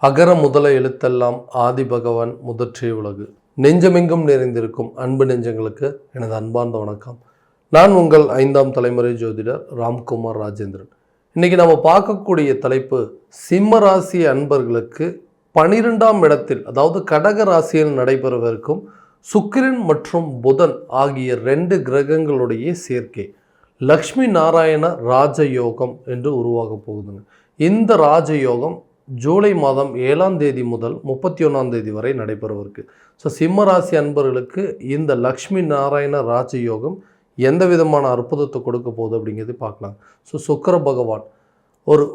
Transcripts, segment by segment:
அகர முதல எழுத்தெல்லாம் ஆதி பகவான் முதற்றே உலகு. நெஞ்சமெங்கும் நிறைந்திருக்கும் அன்பு நெஞ்சங்களுக்கு எனது அன்பார்ந்த வணக்கம். நான் உங்கள் 5ஆம் தலைமுறை ஜோதிடர் ராம்குமார் ராஜேந்திரன். இன்னைக்கு நம்ம பார்க்கக்கூடிய தலைப்பு, சிம்ம ராசி அன்பர்களுக்கு 12ஆம் இடத்தில், அதாவது கடக ராசியில் நடைபெறவிருக்கும் சுக்கிரன் மற்றும் புதன் ஆகிய 2 கிரகங்களுடைய சேர்க்கை லக்ஷ்மி நாராயண ராஜயோகம் என்று உருவாக போகுதுங்க. இந்த ராஜயோகம் ஜூலை மாதம் 7ஆம் தேதி முதல் 31ஆம் தேதி வரை நடைபெறவிருக்கு. ஸோ சிம்ம ராசி அன்பர்களுக்கு இந்த லக்ஷ்மி நாராயண ராஜயோகம் எந்த விதமான அற்புதத்தை கொடுக்க போகுது அப்படிங்கிறது பார்க்கலாம். ஸோ சுக்கிர பகவான்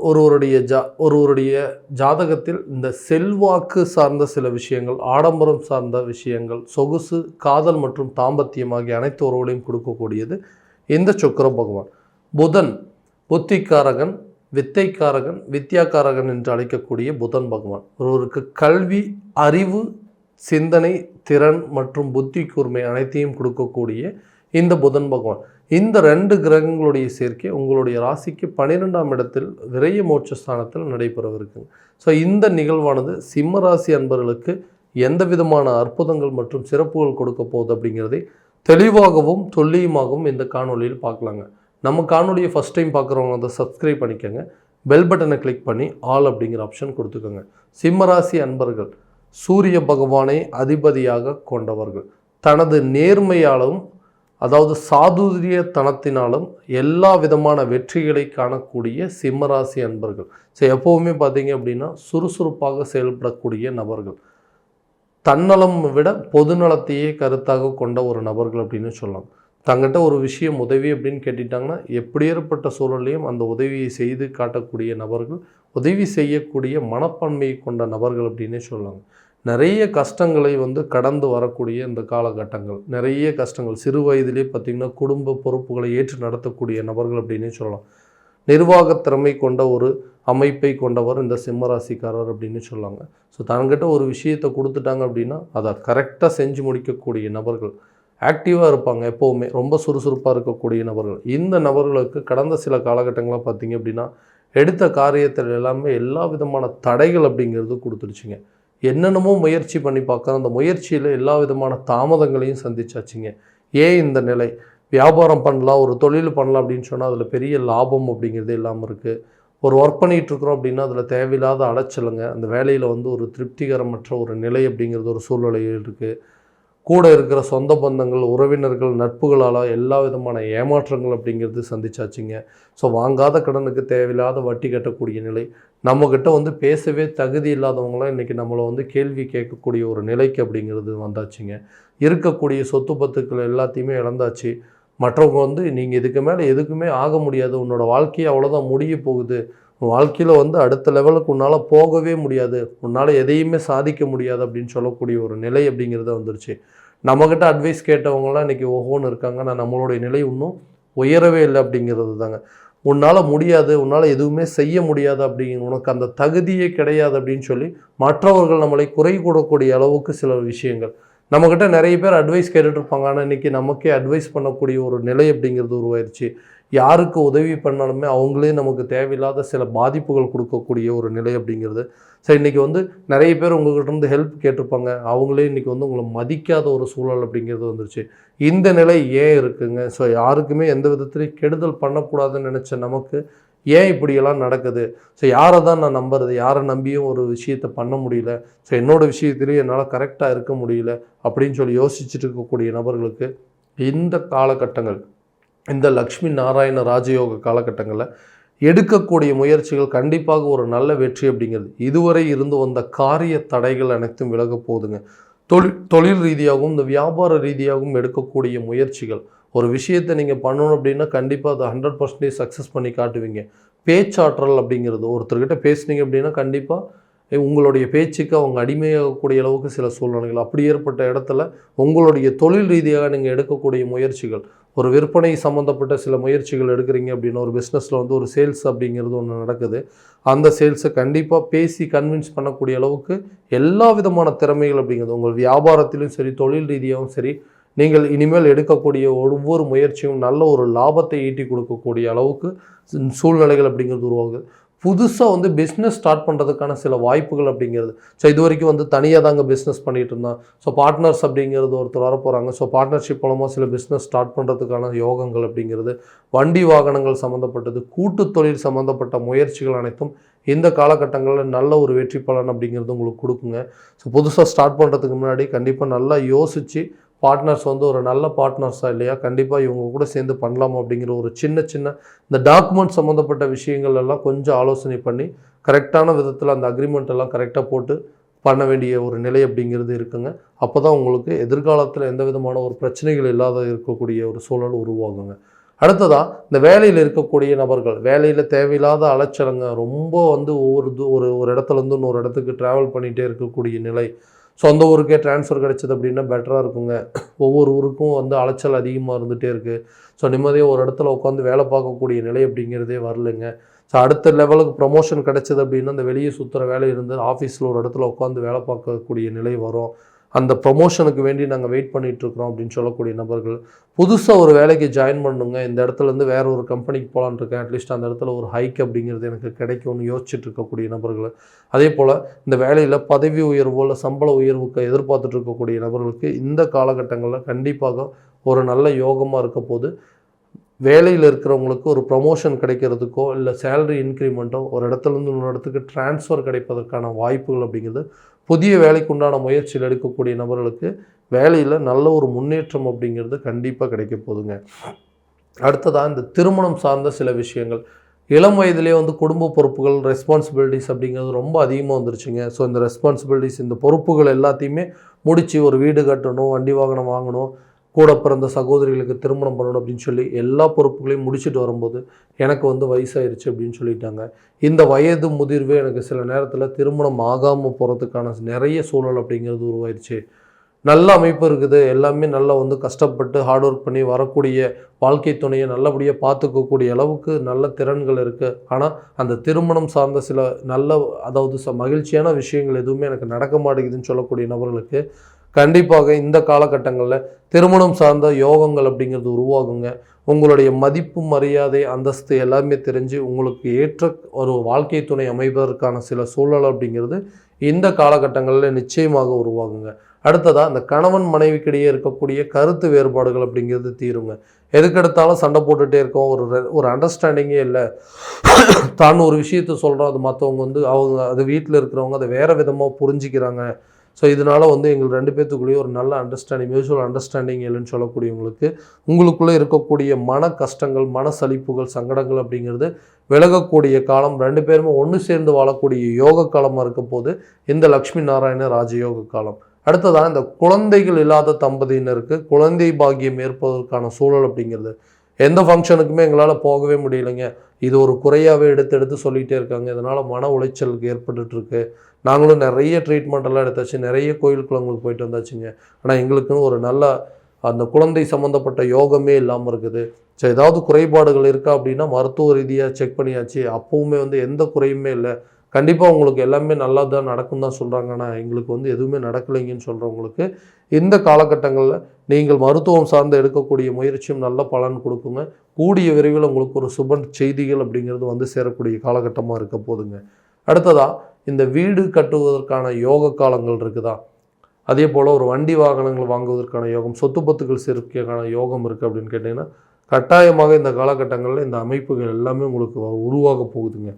ஒருவருடைய ஜாதகத்தில் இந்த செல்வாக்கு சார்ந்த சில விஷயங்கள், ஆடம்பரம் சார்ந்த விஷயங்கள், சொகுசு, காதல் மற்றும் தாம்பத்தியம் ஆகிய அனைத்து உறவுகளையும் கொடுக்கக்கூடியது இந்த சுக்கிர பகவான். புதன் புத்திக்காரகன், வித்தைக்காரகன், வித்யாக்காரகன் என்று அழைக்கக்கூடிய புதன் பகவான் ஒருவருக்கு கல்வி, அறிவு, சிந்தனை, திறன் மற்றும் புத்தி கூர்மை அனைத்தையும் கொடுக்கக்கூடிய இந்த புதன் பகவான். இந்த 2 கிரகங்களுடைய சேர்க்கை உங்களுடைய ராசிக்கு 12ஆம் இடத்தில் விரைய மோட்சஸ்தானத்தில் நடைபெறவிருக்குங்க. ஸோ இந்த நிகழ்வானது சிம்ம ராசி அன்பர்களுக்கு எந்த விதமான அற்புதங்கள் மற்றும் சிறப்புகள் கொடுக்க போகுது அப்படிங்கிறதை தெளிவாகவும் துல்லியமாகவும் இந்த காணொலியில் பார்க்கலாங்க. நம்ம காணொலியை ஃபஸ்ட் டைம் பார்க்குறவங்க அதை சப்ஸ்கிரைப் பண்ணிக்கோங்க. பெல் பட்டனை கிளிக் பண்ணி ஆல் அப்படிங்கிற ஆப்ஷன் கொடுத்துக்கோங்க. சிம்மராசி அன்பர்கள் சூரிய பகவானை அதிபதியாக கொண்டவர்கள். தனது நேர்மையாலும், அதாவது சாதுரியத்தனத்தினாலும் எல்லா விதமான வெற்றிகளை காணக்கூடிய சிம்மராசி அன்பர்கள். ஸோ எப்போவுமே பார்த்தீங்க அப்படின்னா சுறுசுறுப்பாக செயல்படக்கூடிய நபர்கள், தன்னலம் விட பொதுநலத்தையே கருத்தாக கொண்ட ஒரு நபர்கள் அப்படின்னு சொல்லலாம். தங்கிட்ட ஒரு விஷயம் உதவி அப்படின்னு கேட்டுட்டாங்கன்னா எப்படியேற்பட்ட சூழலையும் அந்த உதவியை செய்து காட்டக்கூடிய நபர்கள், உதவி செய்யக்கூடிய மனப்பான்மையை கொண்ட நபர்கள் அப்படின்னே சொல்லலாம். நிறைய கஷ்டங்களை கடந்து வரக்கூடிய இந்த காலகட்டங்கள், நிறைய கஷ்டங்கள், சிறு வயதிலே பார்த்திங்கன்னா குடும்ப பொறுப்புகளை ஏற்று நடத்தக்கூடிய நபர்கள் அப்படின்னே சொல்லலாம். நிர்வாக திறமை கொண்ட ஒரு அமைப்பை கொண்டவர் இந்த சிம்மராசிக்காரர் அப்படின்னு சொல்லாங்க. ஸோ தங்கிட்ட ஒரு விஷயத்தை கொடுத்துட்டாங்க அப்படின்னா அதை கரெக்டாக செஞ்சு முடிக்கக்கூடிய நபர்கள், ஆக்டிவாக இருப்பாங்க, எப்போவுமே ரொம்ப சுறுசுறுப்பாக இருக்கக்கூடிய நபர்கள். இந்த நபர்களுக்கு கடந்த சில காலகட்டங்களாக பார்த்திங்க அப்படின்னா எடுத்த காரியத்தில் எல்லாமே எல்லா விதமான தடைகள் அப்படிங்கிறது கொடுத்துருச்சுங்க. என்னென்னமோ முயற்சி பண்ணி பார்க்க அந்த முயற்சியில் எல்லா விதமான தாமதங்களையும் சந்திச்சாச்சுங்க. ஏன் இந்த நிலை? வியாபாரம் பண்ணலாம், ஒரு தொழில் பண்ணலாம் அப்படின்னு சொன்னால் அதில் பெரிய லாபம் அப்படிங்கிறது இல்லாமல் இருக்குது. ஒரு ஒர்க் பண்ணிகிட்ருக்குறோம் அப்படின்னா அதில் தேவையில்லாத அலைச்சலுங்க, அந்த வேலையில் ஒரு திருப்திகரமற்ற ஒரு நிலை அப்படிங்கிறது ஒரு சூழ்நிலையில் இருக்குது. கூட இருக்கிற சொந்த பந்தங்கள், உறவினர்கள், நட்புகளால் எல்லா விதமான ஏமாற்றங்கள் அப்படிங்கிறது சந்திச்சாச்சுங்க. ஸோ வாங்காத கடனுக்கு தேவையில்லாத வட்டி கட்டக்கூடிய நிலை, நம்மக்கிட்ட பேசவே தகுதி இல்லாதவங்களாம் இன்றைக்கி நம்மளை கேள்வி கேட்கக்கூடிய ஒரு நிலைக்கு அப்படிங்கிறது வந்தாச்சுங்க. இருக்கக்கூடிய சொத்து பத்துக்கள் எல்லாத்தையுமே இழந்தாச்சு. மற்றவங்க நீங்கள் இதுக்கு மேலே எதுக்குமே ஆக முடியாது, உன்னோட வாழ்க்கையை அவ்வளோதான் முடிய போகுது, உன் வாழ்க்கையில் அடுத்த லெவலுக்கு உன்னால் போகவே முடியாது, உன்னால் எதையுமே சாதிக்க முடியாது அப்படின்னு சொல்லக்கூடிய ஒரு நிலை அப்படிங்கிறத வந்துருச்சு. நம்மக்கிட்ட அட்வைஸ் கேட்டவங்களாம் இன்றைக்கி ஓஹோன்னு இருக்காங்க. நான் நம்மளுடைய நிலை இன்னும் உயரவே இல்லை அப்படிங்கிறது தாங்க. உன்னால் முடியாது, உன்னால் எதுவுமே செய்ய முடியாது, உனக்கு அந்த தகுதியே கிடையாது அப்படின்னு சொல்லி மற்றவர்கள் நம்மளை குறை கூடக்கூடிய அளவுக்கு சில விஷயங்கள் நம்மக்கிட்ட நிறைய பேர் அட்வைஸ் கேட்டுட்ருப்பாங்க. ஆனால் இன்றைக்கி நமக்கே அட்வைஸ் பண்ணக்கூடிய ஒரு நிலை அப்படிங்கிறது உருவாயிருச்சு. யாருக்கு உதவி பண்ணாலுமே அவங்களே நமக்கு தேவையில்லாத சில பாதிப்புகள் கொடுக்கக்கூடிய ஒரு நிலை அப்படிங்கிறது. ஸோ இன்றைக்கி நிறைய பேர் உங்கள்கிட்ட ஹெல்ப் கேட்டிருப்பாங்க, அவங்களே இன்றைக்கி உங்களை மதிக்காத ஒரு சூழல் அப்படிங்கிறது வந்துருச்சு. இந்த நிலை ஏன் இருக்குங்க? ஸோ யாருக்குமே எந்த விதத்துலையும் கெடுதல் பண்ணக்கூடாதுன்னு நினச்ச நமக்கு ஏன் இப்படியெல்லாம் நடக்குது? ஸோ யாரை தான் நான் நம்புறது? யாரை நம்பியும் ஒரு விஷயத்தை பண்ண முடியல, ஸோ என்னோடய விஷயத்துலேயும் என்னால் கரெக்டாக இருக்க முடியல அப்படின்னு சொல்லி யோசிச்சுட்டு இருக்கக்கூடிய நபர்களுக்கு இந்த காலகட்டங்கள், இந்த லக்ஷ்மி நாராயண ராஜயோக காலகட்டங்களில் எடுக்கக்கூடிய முயற்சிகள் கண்டிப்பாக ஒரு நல்ல வெற்றி அப்படிங்கிறது. இதுவரை இருந்து வந்த காரிய தடைகள் அனைத்தும் விலக போகுதுங்க. தொழில் ரீதியாகவும் இந்த வியாபார ரீதியாகவும் எடுக்கக்கூடிய முயற்சிகள், ஒரு விஷயத்தை நீங்கள் பண்ணணும் அப்படின்னா கண்டிப்பாக அதை 100% சக்ஸஸ் பண்ணி காட்டுவீங்க. பேச்சாற்றல் அப்படிங்கிறது, ஒருத்தர்கிட்ட பேசுனீங்க அப்படின்னா கண்டிப்பாக உங்களுடைய பேச்சுக்கு அவங்க அடிமையாகக்கூடிய அளவுக்கு சில சூழ்நிலைகள், அப்படி ஏற்பட்ட இடத்துல உங்களுடைய தொழில் ரீதியாக நீங்கள் எடுக்கக்கூடிய முயற்சிகள், ஒரு விற்பனை சம்மந்தப்பட்ட சில முயற்சிகள் எடுக்கிறீங்க அப்படின்னா, ஒரு பிஸ்னஸில் ஒரு சேல்ஸ் அப்படிங்கிறது ஒன்று நடக்குது. அந்த சேல்ஸை கண்டிப்பாக பேசி கன்வின்ஸ் பண்ணக்கூடிய அளவுக்கு எல்லா விதமான திறமைகள் அப்படிங்கிறது உங்கள் வியாபாரத்திலும் சரி, தொழில் ரீதியாகவும் சரி, நீங்கள் இனிமேல் எடுக்கக்கூடிய ஒவ்வொரு முயற்சியும் நல்ல ஒரு லாபத்தை ஈட்டி கொடுக்கக்கூடிய அளவுக்கு சூழ்நிலைகள் அப்படிங்கிறது உருவாகுது. புதுசாக வந்து பிஸ்னஸ் ஸ்டார்ட் பண்ணுறதுக்கான சில வாய்ப்புகள் அப்படிங்கிறது. ஸோ இது வரைக்கும் வந்து தனியாக தாங்க பிஸ்னஸ் பண்ணிகிட்டு இருந்தான். ஸோ பார்ட்னர்ஸ் அப்படிங்கிறது ஒருத்தர் வர போகிறாங்க. ஸோ பார்ட்னர்ஷிப் மூலமாக சில பிஸ்னஸ் ஸ்டார்ட் பண்ணுறதுக்கான யோகங்கள் அப்படிங்கிறது, வண்டி வாகனங்கள் சம்மந்தப்பட்டது, கூட்டு தொழில் சம்மந்தப்பட்ட முயற்சிகள் அனைத்தும் இந்த காலகட்டங்களில் நல்ல ஒரு வெற்றி பலன் அப்படிங்கிறது உங்களுக்கு கொடுக்குங்க. ஸோ புதுசாக ஸ்டார்ட் பண்ணுறதுக்கு முன்னாடி கண்டிப்பாக நல்லா யோசித்து பார்ட்னர்ஸ் வந்து ஒரு நல்ல பார்ட்னர்ஸாக இல்லையா, கண்டிப்பாக இவங்க கூட சேர்ந்து பண்ணலாமா அப்படிங்கிற ஒரு சின்ன இந்த டாக்குமெண்ட் சம்மந்தப்பட்ட விஷயங்கள் எல்லாம் கொஞ்சம் ஆலோசனை பண்ணி கரெக்டான விதத்தில் அந்த அக்ரிமெண்ட் எல்லாம் கரெக்டாக போட்டு பண்ண வேண்டிய ஒரு நிலை அப்படிங்கிறது இருக்குங்க. அப்போ தான் உங்களுக்கு எதிர்காலத்தில் எந்த விதமான ஒரு பிரச்சனைகள் இல்லாத இருக்கக்கூடிய ஒரு சூழல் உருவாகுங்க. அடுத்ததாக இந்த வேலையில் இருக்கக்கூடிய நபர்கள், வேலையில் தேவையில்லாத அலைச்சலுங்க, ரொம்ப வந்து ஒரு இடத்துலேருந்து இன்னொரு இடத்துக்கு ட்ராவல் பண்ணிகிட்டே இருக்கக்கூடிய நிலை, சொந்த ஊருக்கே ட்ரான்ஸ்ஃபர் கிடச்சிது அப்படின்னா பெட்டராக இருக்குங்க. ஒவ்வொரு ஊருக்கும் வந்து அலைச்சல் அதிகமாக இருந்துகிட்டே இருக்குது. ஸோ நிம்மதியாக ஒரு இடத்துல உட்காந்து வேலை பார்க்கக்கூடிய நிலை அப்படிங்கிறதே வரலைங்க. ஸோ அடுத்த லெவலுக்கு ப்ரமோஷன் கிடச்சிது அப்படின்னா அந்த வெளியே சுற்றுற வேலை இருந்து ஆஃபீஸில் ஒரு இடத்துல உட்காந்து வேலை பார்க்கக்கூடிய நிலை வரும். அந்த ப்ரமோஷனுக்கு வேண்டி நாங்கள் வெயிட் பண்ணிகிட்ருக்குறோம் அப்படின்னு சொல்லக்கூடிய நபர்கள், புதுசாக ஒரு வேலைக்கு ஜாயின் பண்ணுங்க, இந்த இடத்துலேருந்து வேறு ஒரு கம்பெனிக்கு போகலான்னு இருக்கேன், அட்லீஸ்ட் அந்த இடத்துல ஒரு ஹைக் அப்படிங்கிறது எனக்கு கிடைக்கும்னு யோசிச்சுட்டு இருக்கக்கூடிய நபர்கள், அதே போல் இந்த வேலையில் பதவி உயர்வோ இல்லை சம்பள உயர்வுக்கு எதிர்பார்த்துட்டு இருக்கக்கூடிய நபர்களுக்கு இந்த காலகட்டங்களில் கண்டிப்பாக ஒரு நல்ல யோகமாக இருக்க போது. வேலையில் இருக்கிறவங்களுக்கு ஒரு ப்ரமோஷன் கிடைக்கிறதுக்கோ இல்லை சேலரி இன்க்ரிமெண்ட்டோ ஒரு இடத்துலேருந்து இன்னொரு இடத்துக்கு ட்ரான்ஸ்ஃபர் கிடைப்பதற்கான வாய்ப்புகள் அப்படிங்கிறது, புதிய வேலைக்கு உண்டான முயற்சியில் எடுக்கக்கூடிய நபர்களுக்கு வேலையில் நல்ல ஒரு முன்னேற்றம் அப்படிங்கிறது கண்டிப்பாக கிடைக்க போதுங்க. அடுத்ததாக இந்த திருமணம் சார்ந்த சில விஷயங்கள், இளம் வயதிலே வந்து குடும்ப பொறுப்புகள், ரெஸ்பான்சிபிலிட்டிஸ் அப்படிங்கிறது ரொம்ப அதிகமாக வந்துருச்சுங்க. ஸோ இந்த ரெஸ்பான்சிபிலிட்டிஸ், இந்த பொறுப்புகள் எல்லாத்தையுமே முடித்து ஒரு வீடு கட்டணும், வண்டி வாகனம் வாங்கணும், கூட பிறந்த சகோதரிகளுக்கு திருமணம் பண்ணணும் அப்படின்னு சொல்லி எல்லா பொறுப்புகளையும் முடிச்சுட்டு வரும்போது எனக்கு வந்து வயசாயிருச்சு அப்படின்னு சொல்லிட்டாங்க. இந்த வயது முதிர்வே எனக்கு சில நேரத்தில் திருமணம் ஆகாமல் போகிறதுக்கான நிறைய சூழல் அப்படிங்கிறது உருவாயிருச்சு. நல்ல அமைப்பு இருக்குது, எல்லாமே நல்லா வந்து கஷ்டப்பட்டு ஹார்ட் ஒர்க் பண்ணி வரக்கூடிய வாழ்க்கை துணையை நல்லபடியாக பார்த்துக்கக்கூடிய அளவுக்கு நல்ல திறன்கள் இருக்குது. ஆனால் அந்த திருமணம் சார்ந்த சில நல்ல, அதாவது மகிழ்ச்சியான விஷயங்கள் எதுவுமே எனக்கு நடக்க மாட்டேங்குதுன்னு சொல்லக்கூடிய நபர்களுக்கு கண்டிப்பாக இந்த காலகட்டங்களில் திருமணம் சார்ந்த யோகங்கள் அப்படிங்கிறது உருவாகுங்க. உங்களுடைய மதிப்பு, மரியாதை, அந்தஸ்து எல்லாமே தெரிஞ்சு உங்களுக்கு ஏற்ற ஒரு வாழ்க்கை துணை அமைப்பதற்கான சில சூழல் அப்படிங்கிறது இந்த காலகட்டங்களில் நிச்சயமாக உருவாகுங்க. அடுத்ததாக இந்த கணவன் மனைவிக்கிடையே இருக்கக்கூடிய கருத்து வேறுபாடுகள் அப்படிங்கிறது தீருங்க. எதுக்கெடுத்தாலும் சண்டை போட்டுகிட்டே இருக்கோம், ஒரு அண்டர்ஸ்டாண்டிங்கே இல்லை. தான் ஒரு விஷயத்த சொல்கிறோம், அது மற்றவங்க வந்து அவங்க அது வீட்டில் இருக்கிறவங்க அதை வேறு விதமாக புரிஞ்சிக்கிறாங்க. ஸோ இதனால் வந்து எங்கள் 2 பேர்த்துக்குள்ளேயே ஒரு நல்ல அண்டர்ஸ்டாண்டிங், மியூச்சுவல் அண்டர்ஸ்டாண்டிங் இல்லைன்னு சொல்லக்கூடியவங்களுக்கு உங்களுக்குள்ளே இருக்கக்கூடிய மன கஷ்டங்கள், மன சலிப்புகள், சங்கடங்கள் அப்படிங்கிறது விலகக்கூடிய காலம், 2 பேருமே ஒன்று சேர்ந்து வாழக்கூடிய யோக காலமாக இருக்க போது இந்த லக்ஷ்மி நாராயண ராஜயோக காலம். அடுத்ததாக இந்த குழந்தைகள் இல்லாத தம்பதியினருக்கு குழந்தை பாக்கியம் ஏற்பதற்கான சூழல் அப்படிங்கிறது, எந்த ஃபங்க்ஷனுக்குமே எங்களால் போகவே முடியலைங்க, இது ஒரு குறையாகவே எடுத்து சொல்லிகிட்டே இருக்காங்க, இதனால் மன உளைச்சலுக்கு ஏற்பட்டுருக்கு. நாங்களும் நிறைய ட்ரீட்மெண்ட் எல்லாம் எடுத்தாச்சு, நிறைய கோயில் குளங்களுக்கு போயிட்டு வந்தாச்சுங்க, ஆனால் எங்களுக்குன்னு ஒரு நல்ல அந்த குழந்தை சம்மந்தப்பட்ட யோகமே இல்லாமல் இருக்குது. ஸோ ஏதாவது குறைபாடுகள் இருக்கா அப்படின்னா மருத்துவ ரீதியாக செக் பண்ணியாச்சு, அப்போவுமே வந்து எந்த குறையுமே இல்லை, கண்டிப்பாக உங்களுக்கு எல்லாமே நல்லா தான் நடக்கும் தான் சொல்கிறாங்க, ஆனால் எங்களுக்கு வந்து எதுவுமே நடக்கலைங்கன்னு சொல்கிறவங்களுக்கு இந்த காலகட்டங்களில் நீங்கள் மருத்துவம் சார்ந்து எடுக்கக்கூடிய முயற்சியும் நல்ல பலன் கொடுக்குங்க. கூடிய விரைவில் உங்களுக்கு ஒரு சுப செய்திகள் அப்படிங்கிறது வந்து சேரக்கூடிய காலகட்டமாக இருக்க போதுங்க. அடுத்ததாக இந்த வீடு கட்டுவதற்கான யோக காலங்கள் இருக்குதா, அதே போல் ஒரு வண்டி வாகனங்கள் வாங்குவதற்கான யோகம், சொத்து பத்துக்கள் சேர்க்கைக்கான யோகம் இருக்குது அப்படின்னு கேட்டிங்கன்னா கட்டாயமாக இந்த காலகட்டங்களில் இந்த அமைப்புகள் எல்லாமே உங்களுக்கு உருவாக போகுதுங்க.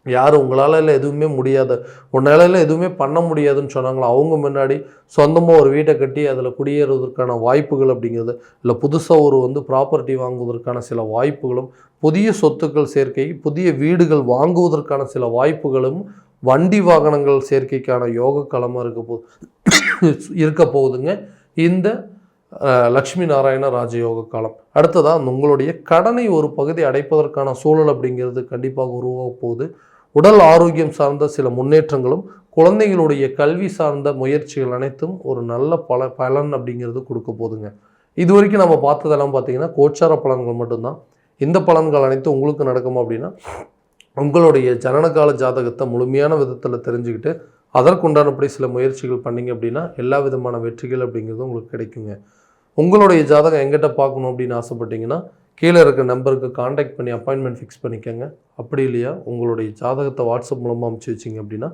யார் உங்களால் இல்லை எதுவுமே முடியாத, உன்னால எதுவுமே பண்ண முடியாதுன்னு சொன்னாங்களோ அவங்க முன்னாடி சொந்தமாக ஒரு வீட்டை கட்டி அதில் குடியேறுவதற்கான வாய்ப்புகள் அப்படிங்கிறது, இல்லை புதுசாக ஒரு ப்ராப்பர்ட்டி வாங்குவதற்கான சில வாய்ப்புகளும், புதிய சொத்துக்கள் சேர்க்கை, புதிய வீடுகள் வாங்குவதற்கான சில வாய்ப்புகளும், வண்டி வாகனங்கள் சேர்க்கைக்கான யோக காலமாக இருக்க போகுதுங்க இந்த லக்ஷ்மி நாராயண ராஜயோக காலம். அடுத்ததாக உங்களுடைய கடனை ஒரு பகுதி அடைப்பதற்கான சூழல் அப்படிங்கிறது கண்டிப்பாக உருவாக போகுது. உடல் ஆரோக்கியம் சார்ந்த சில முன்னேற்றங்களும், குழந்தைகளுடைய கல்வி சார்ந்த முயற்சிகள் அனைத்தும் ஒரு நல்ல பலன் அப்படிங்கிறது கொடுக்க போதுங்க. இது வரைக்கும் நம்ம பார்த்ததெல்லாம் பார்த்தீங்கன்னா கோச்சார பலன்கள் மட்டும்தான். இந்த பலன்கள் அனைத்தும் உங்களுக்கு நடக்குமா அப்படின்னா உங்களுடைய ஜனனகால ஜாதகத்தை முழுமையான விதத்தில் தெரிஞ்சுக்கிட்டு அதற்குண்டானபடி சில முயற்சிகள் பண்ணிங்க அப்படின்னா எல்லா விதமான வெற்றிகள் அப்படிங்கிறது உங்களுக்கு கிடைக்குங்க. உங்களுடைய ஜாதகம் எங்கிட்ட பார்க்கணும் அப்படின்னு ஆசைப்பட்டீங்கன்னா கீழே இருக்க நம்பருக்கு காண்டாக்ட் பண்ணி அப்பாயின்மெண்ட் ஃபிக்ஸ் பண்ணிக்கோங்க. அப்படி இல்லையா உங்களுடைய ஜாதகத்தை வாட்ஸ்அப் மூலமாக அனுப்பிச்சி வச்சிங்க அப்படின்னா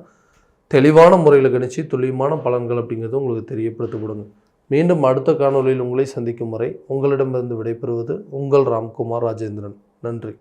தெளிவான முறையில் கணிச்சு துல்லியமான பலன்கள் அப்படிங்கிறது உங்களுக்கு தெரியப்படுத்தப்படுங்க. மீண்டும் அடுத்த காணொலியில் உங்களை சந்திக்கும் வரை உங்களிடமிருந்து விடைபெறுவது உங்கள் ராம்குமார் ராஜேந்திரன். நன்றி.